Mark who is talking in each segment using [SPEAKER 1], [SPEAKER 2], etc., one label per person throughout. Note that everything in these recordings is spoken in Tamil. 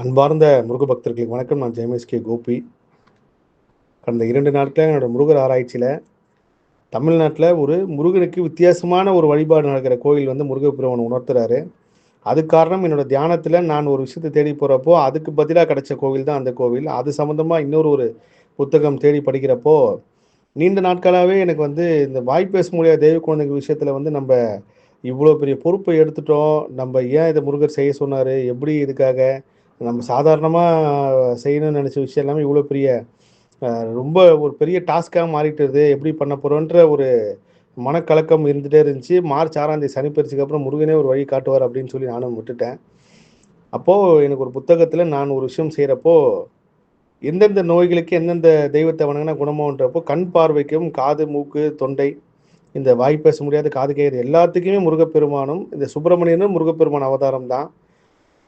[SPEAKER 1] அன்பார்ந்த முருக பக்தர்களுக்கு வணக்கம். நான் ஜெயமேஷ் கோபி. கடந்த 2 நாட்களா என்னோட முருகர் ஆராய்ச்சியில தமிழ்நாட்டில் ஒரு முருகனுக்கு வித்தியாசமான ஒரு வழிபாடு நடக்கிற கோயில் வந்து முருகப்பெருமான் உணர்த்துறாரு. அதுக்கு காரணம் என்னோட தியானத்தில் நான் ஒரு விஷயத்தை தேடி போகிறப்போ அதுக்கு பதிலாக கிடைச்ச கோவில் தான் அந்த கோவில். அது சம்மந்தமாக இன்னொரு புத்தகம் தேடி படிக்கிறப்போ நீண்ட நாட்களாகவே எனக்கு வந்து இந்த வாய் பேச முடியாத தெய்வ குழந்தைகள் விஷயத்தில் வந்து நம்ம இவ்வளோ பெரிய பொறுப்பை எடுத்துட்டோம். நம்ம ஏன் இதை முருகர் செய்ய சொன்னார், எப்படி இதுக்காக நம்ம சாதாரணமாக செய்யணும்னு நினச்ச விஷயம் எல்லாமே இவ்வளோ பெரிய ரொம்ப ஒரு பெரிய டாஸ்க்காக மாறிட்டுது, எப்படி பண்ண போகிறோன்ற ஒரு மனக்கலக்கம் இருந்துகிட்டே இருந்துச்சு. மார்ச் 6ஆம் தேதி சனிப்பெயர்ச்சிக்கு அப்புறம் முருகனே ஒரு வழி காட்டுவார் அப்படின்னு சொல்லி நானும் விட்டுட்டேன். அப்போது எனக்கு ஒரு புத்தகத்தில் நான் ஒரு விஷயம் செய்கிறப்போ எந்தெந்த நோய்களுக்கு எந்தெந்த தெய்வத்தை வணங்கினா குணமாகன்றப்போ கண் பார்வைக்கும் காது மூக்கு தொண்டை இந்த வாய் பேச முடியாத காது கேட்குறது எல்லாத்துக்குமே முருகப்பெருமானும் இந்த சுப்பிரமணியனும் முருகப்பெருமான் அவதாரம் தான்.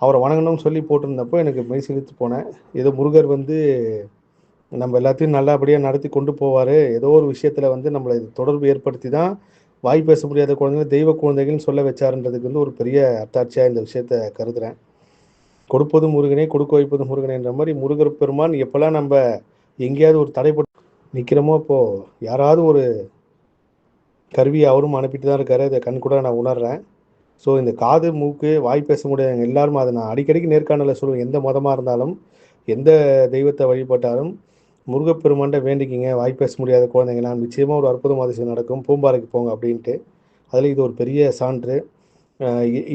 [SPEAKER 1] அவரை வணங்கணும்னு சொல்லி போட்டிருந்தப்போ எனக்கு மெய் சிலிர்த்து போனேன். ஏதோ முருகர் வந்து நம்ம எல்லாத்தையும் நல்லபடியாக நடத்தி கொண்டு போவார். ஏதோ ஒரு விஷயத்தில் வந்து நம்மளை தொடர்பு ஏற்படுத்தி தான் வாய் பேச முடியாத குழந்தைகள் தெய்வ குழந்தைகள்னு சொல்ல வச்சாருன்றதுக்கு வந்து ஒரு பெரிய அத்தாட்சியாக இந்த விஷயத்தை கருதுகிறேன். கொடுப்பதும் முருகனே கொடுக்க வைப்பதும் முருகனேன்ற மாதிரி முருகர் பெருமான் எப்போல்லாம் நம்ம எங்கேயாவது ஒரு தடைப்பட்டு நிற்கிறோமோ அப்போது யாராவது ஒரு கருவியை அவரும் அனுப்பிட்டு தான் இருக்காரு. அதை கண் கூட நான் உணர்றேன். ஸோ இந்த காது மூக்கு வாய் பேச முடியாதவங்க எல்லாரும் அதை நான் அடிக்கடிக்கு நேர்காணலில் சொல்லுவேன். எந்த மதமாக இருந்தாலும் எந்த தெய்வத்தை வழிபட்டாலும் முருகப்பெருமான்ட்ட வேண்டிக்கிங்க. வாய் பேச முடியாத குழந்தைங்கலாம் நிச்சயமாக ஒரு அற்புதம் அதிசயம் நடக்கும். பூம்பாறைக்கு போங்க அப்படின்ட்டு. அதில் இது ஒரு பெரிய சான்று.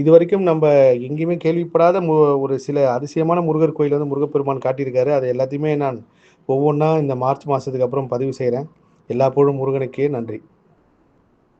[SPEAKER 1] இதுவரைக்கும் நம்ம எங்கேயுமே கேள்விப்படாத ஒரு சில அதிசயமான முருகர் கோயில் வந்து முருகப்பெருமான் காட்டியிருக்காரு. அது எல்லாத்தையுமே நான் ஒவ்வொன்றா இந்த மார்ச் மாதத்துக்கு அப்புறம் பதிவு செய்கிறேன். எல்லா புகழும் முருகனுக்கே. நன்றி.